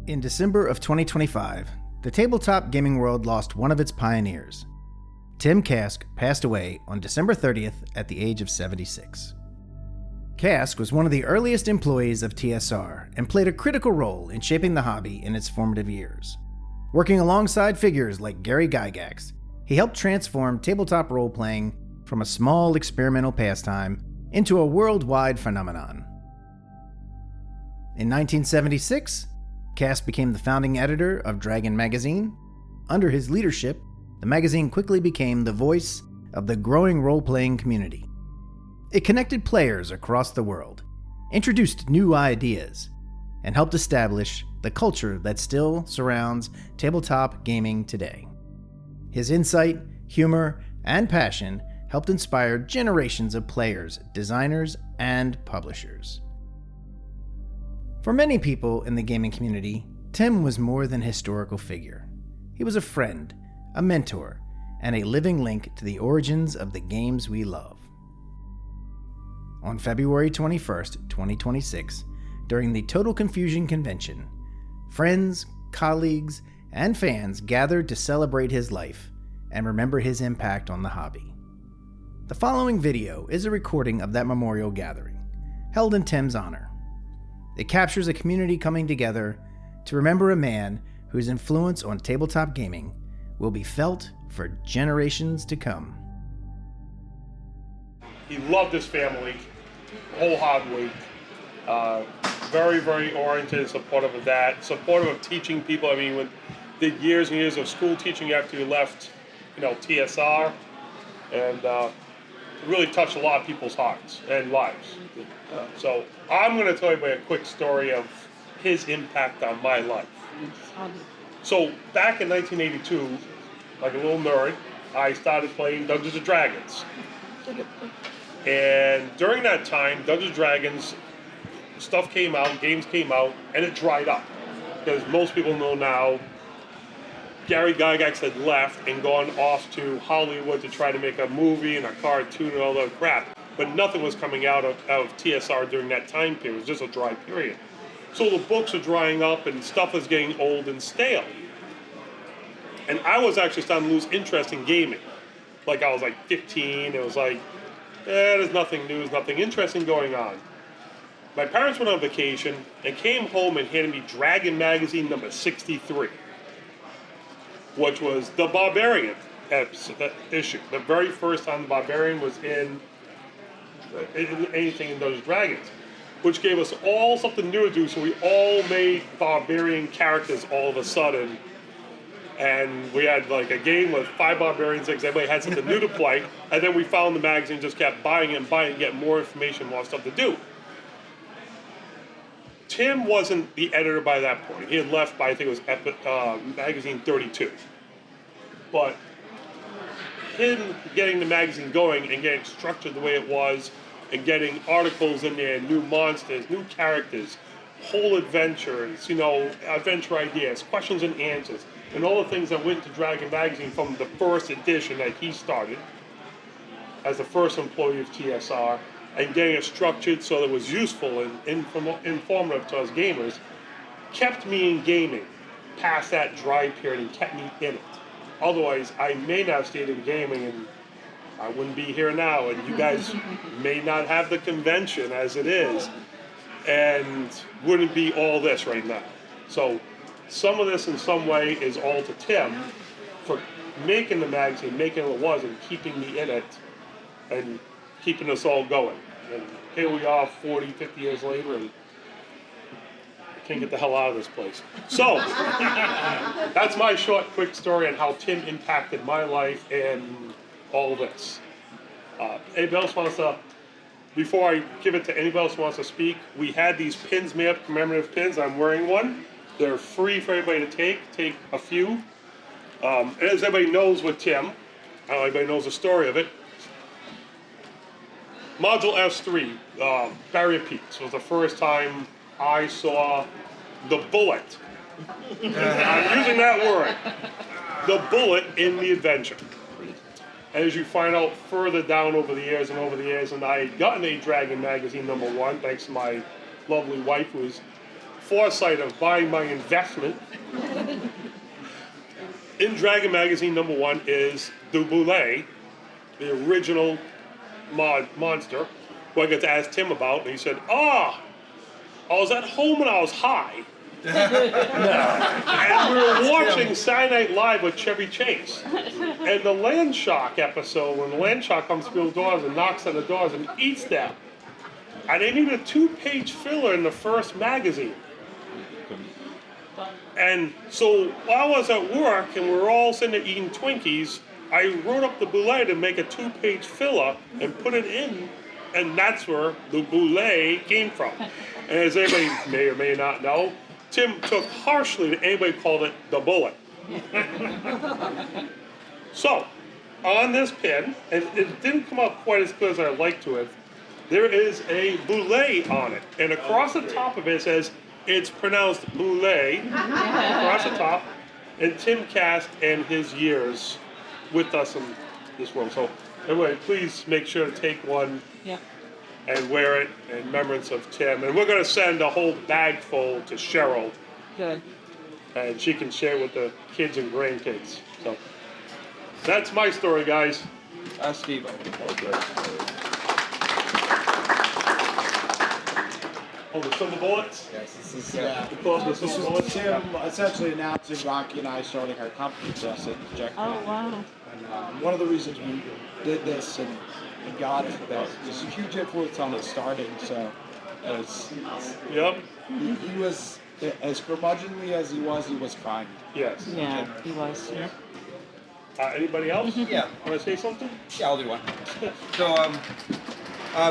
In December of 2025, the tabletop gaming world lost one of its pioneers. Tim Casque passed away on December 30th at the age of 76. Casque was one of the earliest employees of TSR and played a critical role in shaping the hobby in its formative years. Working alongside figures like Gary Gygax, he helped transform tabletop role-playing from a small experimental pastime into a worldwide phenomenon. In 1976, Casque became the founding editor of Dragon magazine. Under his leadership, the magazine quickly became the voice of the growing role-playing community. It connected players across the world, introduced new ideas, and helped establish the culture that still surrounds tabletop gaming today. His insight, humor, and passion helped inspire generations of players, designers, and publishers. For many people in the gaming community, Tim was more than a historical figure. He was a friend, a mentor, and a living link to the origins of the games we love. On February 21st, 2026, during the Total Confusion Convention, friends, colleagues, and fans gathered to celebrate his life and remember his impact on the hobby. The following video is a recording of that memorial gathering, held in Tim's honor. It captures a community coming together to remember a man whose influence on tabletop gaming will be felt for generations to come. He loved his family wholeheartedly. Very, very oriented, supportive of that, supportive of teaching people. I mean, did years and years of school teaching after he left, TSR, and it really touched a lot of people's hearts and lives. So I'm going to tell you a quick story of his impact on my life. So back in 1982, like a little nerd, I started playing Dungeons & Dragons. And during that time, Dungeons & Dragons stuff came out, games came out, and it dried up. Because most people know now, Gary Gygax had left and gone off to Hollywood to try to make a movie and a cartoon and all that crap. But nothing was coming out of TSR during that time period. It was just a dry period. So the books were drying up and stuff was getting old and stale. And I was actually starting to lose interest in gaming. Like I was like 15, it was like, there's nothing new, there's nothing interesting going on. My parents went on vacation and came home and handed me Dragon magazine number 63, which was the Barbarian issue. The very first time the Barbarian was in anything in Dungeons & Dragons, which gave us all something new to do, so we all made Barbarian characters all of a sudden. And we had like a game with 5 barbarians, because everybody had something new to play. And then we found the magazine, just kept buying and buying, get more information, more stuff to do. Tim wasn't the editor by that point. He had left by, I think it was magazine 32. But him getting the magazine going and getting structured the way it was, and getting articles in there, new monsters, new characters, whole adventures, adventure ideas, questions and answers, and all the things that went to Dragon magazine from the first edition that he started as the first employee of TSR, and getting it structured so that it was useful and informative to us gamers, kept me in gaming past that dry period and kept me in it. Otherwise, I may not have stayed in gaming and I wouldn't be here now, and you guys may not have the convention as it is, and wouldn't be all this right now. So some of this in some way is all to Tim for making the magazine, making it what it was, and keeping me in it, and keeping us all going. And here we are 40, 50 years later, and I can't get the hell out of this place. So that's my short, quick story on how Tim impacted my life and all this. Anybody else wants to, before I give it to anybody else who wants to speak, we had these pins made up, commemorative pins. I'm wearing one. They're free for everybody to take a few. As everybody knows with Tim, I don't know if anybody knows the story of it. Module S3, Barrier Peaks, was the first time I saw the bullet. I'm using that word. The bullet in the adventure. As you find out further down over the years, and I had gotten a Dragon magazine number 1, thanks to my lovely wife, who was foresight of buying my investment. In Dragon Magazine, #1 is the Boule, the original monster, who I got to ask Tim about, and he said, I was at home when I was high. And we were watching Saturday Night Live with Chevy Chase. And the land shark episode, when the land shark comes through the doors and knocks on the doors and eats them. And they needed a 2-page filler in the first magazine. And so while I was at work and we were all sitting there eating Twinkies, I wrote up the Boule to make a 2-page filler and put it in, and that's where the Boule came from. And as everybody may or may not know, Tim took harshly that anybody called it the bullet. So, on this pin, and it didn't come out quite as good as I'd like to have, there is a Boule on it. And across the top of it says, it's pronounced Boule, across the top, and Tim Casque and his years with us in this world. So, anyway, please make sure to take one. Yeah. And wear it in remembrance of Tim. And we're going to send a whole bag full to Cheryl. Good. And she can share with the kids and grandkids. So that's my story, guys. Steve. Oh, the silver bullets? Yes, this is The silver bullets? Tim essentially announcing Rocky and I starting our company just at Jack. Oh, wow. And one of the reasons we did this and got it, that was a huge influence on it starting. So, Yep. he was, as curmudgeonly as he was kind. Yes. Yeah, he was. Anybody else? Yeah. Want to say something? Yeah, I'll do one. So,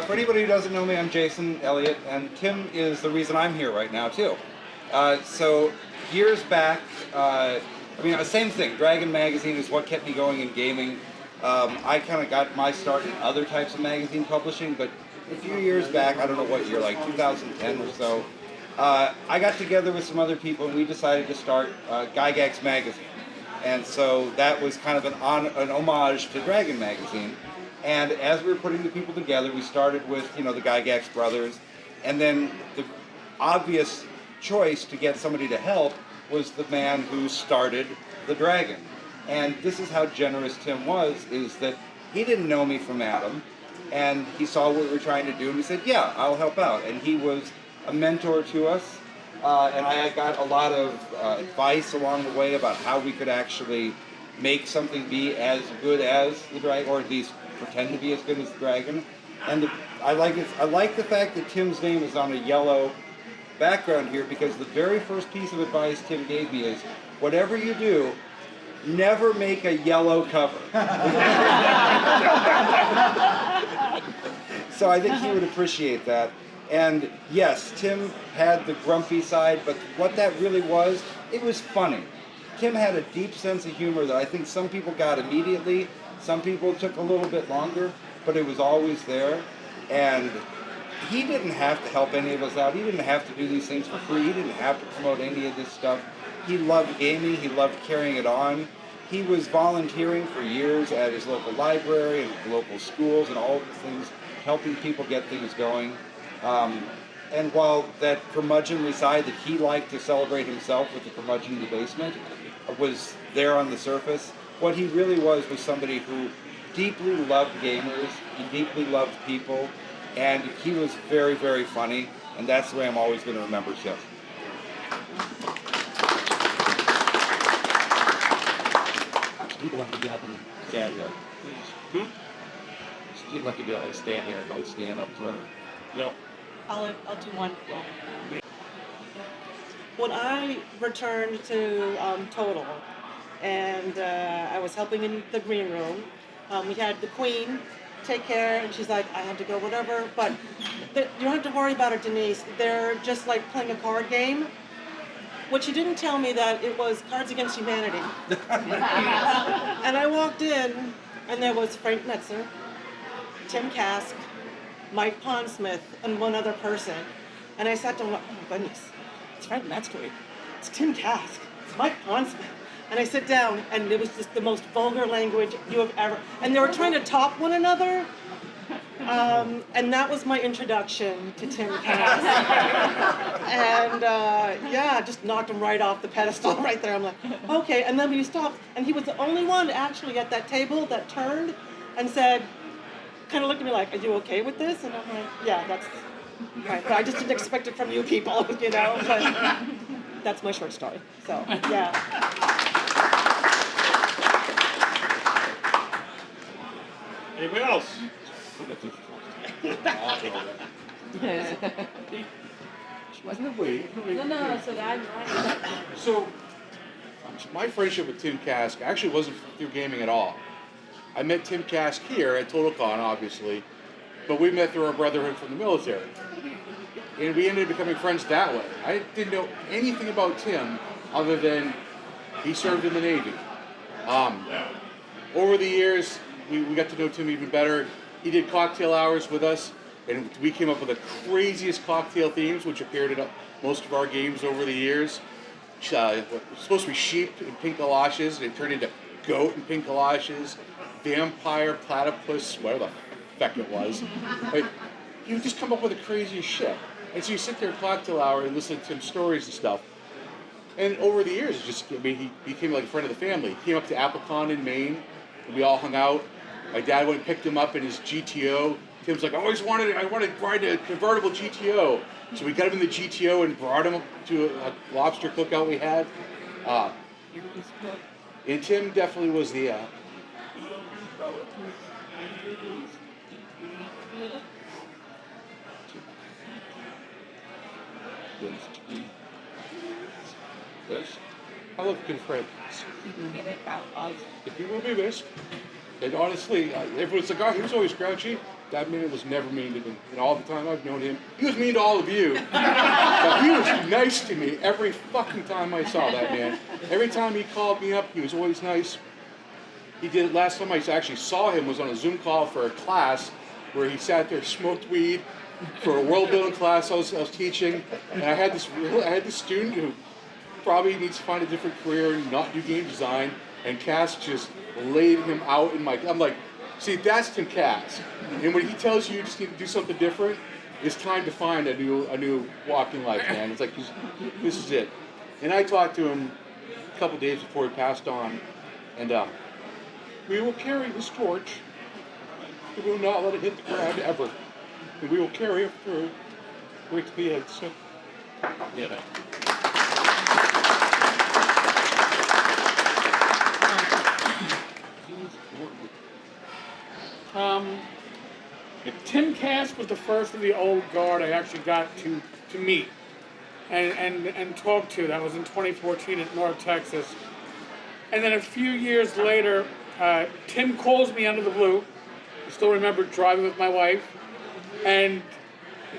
for anybody who doesn't know me, I'm Jason Elliott, and Tim is the reason I'm here right now, too. So, years back, same thing. Dragon Magazine is what kept me going in gaming. I kind of got my start in other types of magazine publishing, but a few years back, I don't know what year, like 2010 or so, I got together with some other people and we decided to start Gygax Magazine. And so that was kind of an homage to Dragon Magazine. And as we were putting the people together, we started with, the Gygax brothers, and then the obvious choice to get somebody to help was the man who started the Dragon. And this is how generous Tim was, is that he didn't know me from Adam, and he saw what we were trying to do, and he said, yeah, I'll help out. And he was a mentor to us, and I got a lot of advice along the way about how we could actually make something be as good as the Dragon, or at least pretend to be as good as the Dragon. And I like the fact that Tim's name is on a yellow background here, because the very first piece of advice Tim gave me is, whatever you do, never make a yellow cover. So I think he would appreciate that. And yes, Tim had the grumpy side, but what that really was, it was funny. Tim had a deep sense of humor that I think some people got immediately, some people took a little bit longer, but it was always there. And he didn't have to help any of us out. He didn't have to do these things for free. He didn't have to promote any of this stuff. He loved gaming. He loved carrying it on. He was volunteering for years at his local library and local schools and all the things, helping people get things going. And while that curmudgeonly side that he liked to celebrate himself with the curmudgeon in the basement was there on the surface, what he really was somebody who deeply loved gamers, he deeply loved people, and he was very, very funny, and that's the way I'm always going to remember Tim. You'd like to get up and stand here. You'd like to be able to stand here and don't stand up to it. No. I'll do one. When I returned to Total, and I was helping in the green room, we had the queen take care, and she's like, I have to go, whatever, but you don't have to worry about it, Denise. They're just like playing a card game. What she didn't tell me that it was Cards Against Humanity. And I walked in, and there was Frank Metzer, Tim Casque, Mike Pondsmith, and one other person. And I sat down and went, oh my goodness, it's Frank Metzer, it's Tim Casque, it's Mike Pondsmith. And I sit down, and it was just the most vulgar language you have ever, and they were trying to top one another. And that was my introduction to Tim Kask. And yeah, just knocked him right off the pedestal right there. I'm like, okay. And then when he stopped, and he was the only one actually at that table that turned and said, kind of looked at me like, are you okay with this? And I'm like, yeah, that's right. But I just didn't expect it from you people, you know. But that's my short story. So, yeah. Anybody else? Wasn't it weird? No, so that So, my friendship with Tim Casque actually wasn't through gaming at all. I met Tim Casque here at TotalCon, obviously, but we met through our brotherhood from the military. And we ended up becoming friends that way. I didn't know anything about Tim other than he served in the Navy. Over the years, we got to know Tim even better. He did cocktail hours with us, and we came up with the craziest cocktail themes, which appeared at most of our games over the years. It was supposed to be sheep and pink galoshes, and it turned into goat and pink galoshes, vampire, platypus, whatever the feck it was. Like, you would just come up with the craziest shit. And so you sit there at cocktail hour and listen to Tim's stories and stuff. And over the years, he became like a friend of the family. He came up to Applecon in Maine, and we all hung out. My dad went and picked him up in his GTO. Tim's like, I wanted to ride a convertible GTO. So we got him in the GTO and brought him to a lobster cookout we had. And Tim definitely was the... I love good friends. If he will be missed, and honestly, if it was a guy who was always grouchy, that man was never mean to me. And all the time I've known him, he was mean to all of you. But he was nice to me every fucking time I saw that man. Every time he called me up, he was always nice. He did, last time I actually saw him was on a Zoom call for a class where he sat there, smoked weed for a world building class I was teaching. And I had this student who probably needs to find a different career and not do game design. And Casque just laid him out in I'm like, see, that's Tim Casque. And when he tells you just need to do something different, it's time to find a new walk in life, man. It's like, this is it. And I talked to him a couple days before he passed on, and we will carry his torch. We will not let it hit the ground ever. And we will carry it through right to the end. So, yeah. Tim Casque was the first of the old guard I actually got to meet and talk to. That was in 2014 at North Texas. And then a few years later, Tim calls me out of the blue. I still remember driving with my wife, and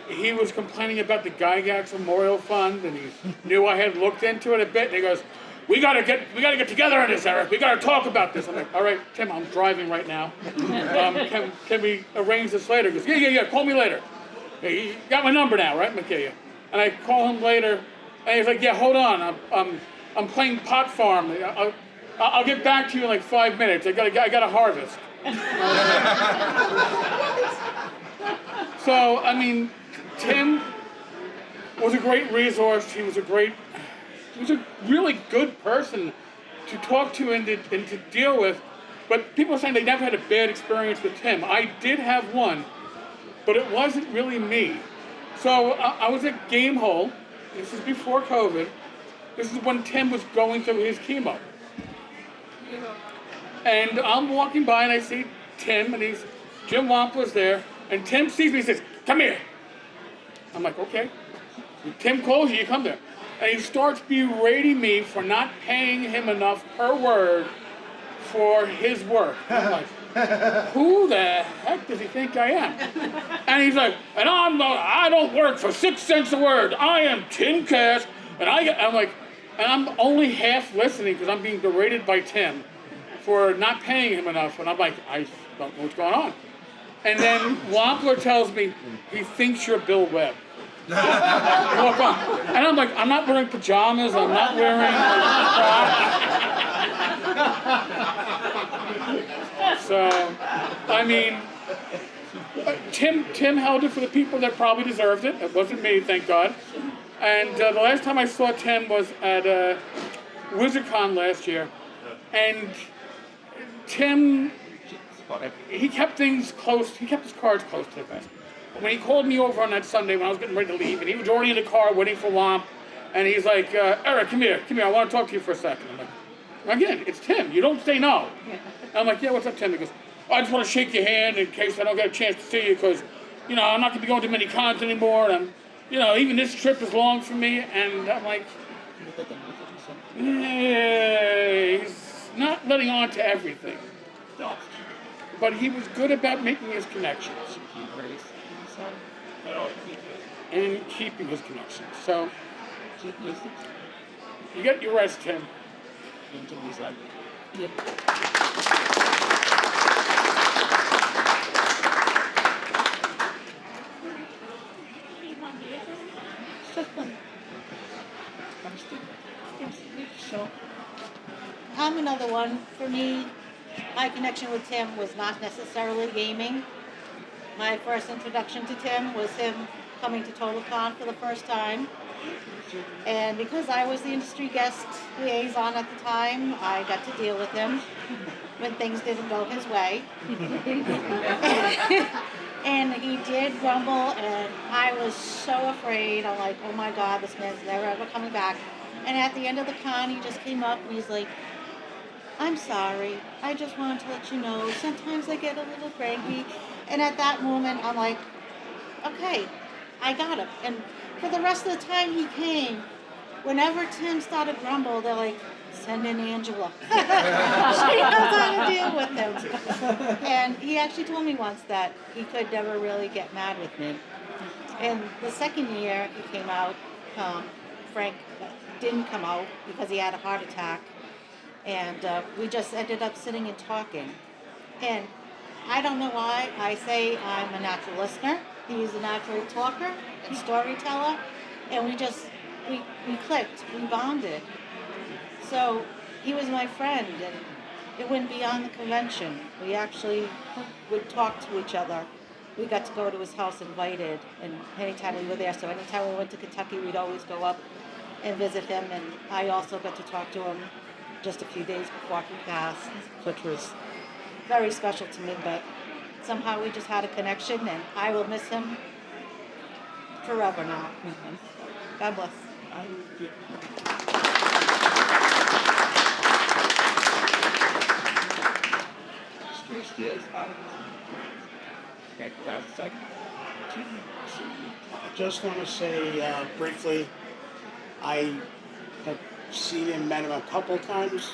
he was complaining about the Gygax Memorial Fund, and he knew I had looked into it a bit, and he goes, we gotta get together on this, Eric. We gotta talk about this. I'm like, all right, Tim, I'm driving right now. Can we arrange this later? He goes, yeah. Call me later. Hey, you got my number now, right? I'm like, yeah. And I call him later, and he's like, yeah, hold on. I'm playing pot farm. I'll get back to you in like 5 minutes. I gotta harvest. So I mean, Tim was a great resource. He was a really good person to talk to and to deal with. But people are saying they never had a bad experience with Tim. I did have one, but it wasn't really me. So I was at Gamehole. This is before COVID. This is when Tim was going through his chemo. And I'm walking by and I see Tim, and Jim Wampler's there, and Tim sees me and says, come here. I'm like, okay. Tim calls you come there. And he starts berating me for not paying him enough per word for his work. I'm like, who the heck does he think I am? And he's like, and I don't work for 6 cents a word. I am Tim Casque, and I'm like, and I'm only half listening because I'm being berated by Tim for not paying him enough. And I'm like, I don't know what's going on. And then Wampler tells me he thinks you're Bill Webb. Walk on. And I'm like, I'm not wearing pajamas, I'm not wearing Crocs. So, I mean, Tim held it for the people that probably deserved it. It wasn't me, thank God. And the last time I saw Tim was at WizardCon last year. And Tim, he kept things close. He kept his cards close to the vest. When he called me over on that Sunday when I was getting ready to leave, and he was already in the car waiting for Womp, and he's like, Eric, come here, I want to talk to you for a second. I'm like, again, it's Tim, you don't say no. I'm like, yeah, what's up, Tim? He goes, I just want to shake your hand in case I don't get a chance to see you, because, I'm not going to be going to many cons anymore, and even this trip is long for me, and I'm like, yeah, he's not letting on to everything. But he was good about making his connections. And keeping his connections. So, you get your rest, Tim. I'm another one. For me, my connection with Tim was not necessarily gaming. My first introduction to Tim was him coming to TotalCon for the first time. And because I was the industry guest liaison at the time, I got to deal with him when things didn't go his way. And he did grumble, and I was so afraid. I'm like, oh my God, this man's never ever coming back. And at the end of the con, he just came up and he's like, I'm sorry, I just wanted to let you know, sometimes I get a little cranky. And at that moment, I'm like, okay, I got him. And for the rest of the time he came, whenever Tim started to grumble, they're like, send in Angela. She knows how to deal with him. And he actually told me once that he could never really get mad with me. And the second year he came out, Frank didn't come out because he had a heart attack. And we just ended up sitting and talking. And I don't know why I say I'm a natural listener. He's a natural talker and storyteller. And we clicked, we bonded. So he was my friend, and it went beyond the convention. We actually would talk to each other. We got to go to his house invited, and anytime we were there, so anytime we went to Kentucky, we'd always go up and visit him, and I also got to talk to him just a few days before he passed, which was very special to me, but somehow we just had a connection, and I will miss him forever now. God bless. I just want to say briefly, I have seen him, met him a couple times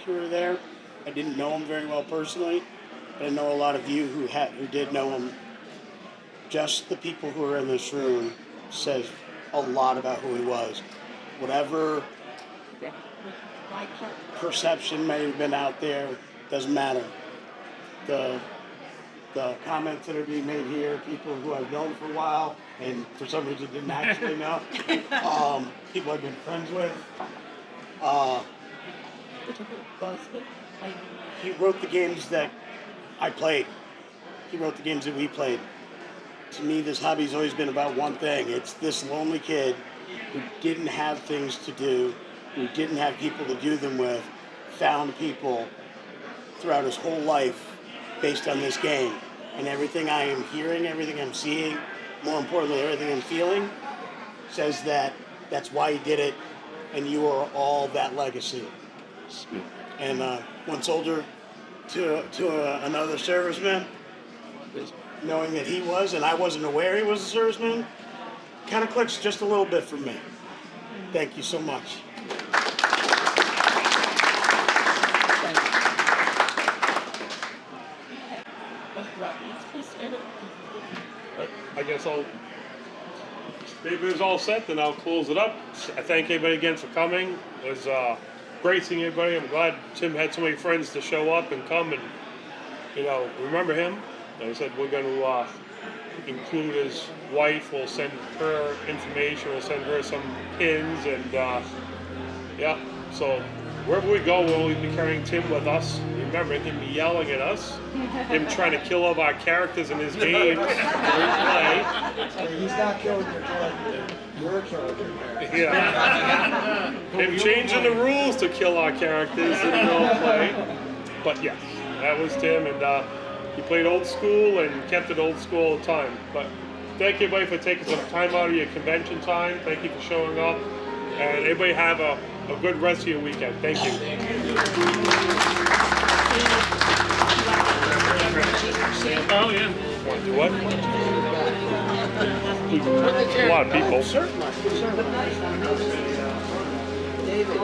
here or there. I didn't know him very well personally, but I know a lot of you who did know him. Just the people who are in this room says a lot about who he was. Whatever perception may have been out there, doesn't matter. The comments that are being made here, people who I've known for a while, and for some reason didn't actually know, people I've been friends with. He wrote the games that I played. He wrote the games that we played. To me, this hobby's always been about one thing. It's this lonely kid who didn't have things to do, who didn't have people to do them with, found people throughout his whole life based on this game. And everything I am hearing, everything I'm seeing, more importantly, everything I'm feeling, says that that's why he did it, and you are all that legacy. And one soldier to another serviceman, knowing that he was, and I wasn't aware he was a serviceman, kind of clicks just a little bit for me. Thank you so much. I guess if it's all set, then I'll close it up. I thank everybody again for coming. It was great seeing everybody. I'm glad Tim had so many friends to show up and come and, remember him. Like I said, we're going to include his wife. We'll send her information. We'll send her some pins. And, so wherever we go, we'll be carrying Tim with us. remember him yelling at us, him trying to kill all of our characters in his games that He's not killing your character. You're a character. we play. Yeah. Him changing the rules to kill our characters in role play. But yes, that was Tim, and he played old school and kept it old school all the time. But thank you, everybody, for taking some time out of your convention time. Thank you for showing up. And everybody have a good rest of your weekend. Thank you. Oh, yeah. What? A lot of people. David.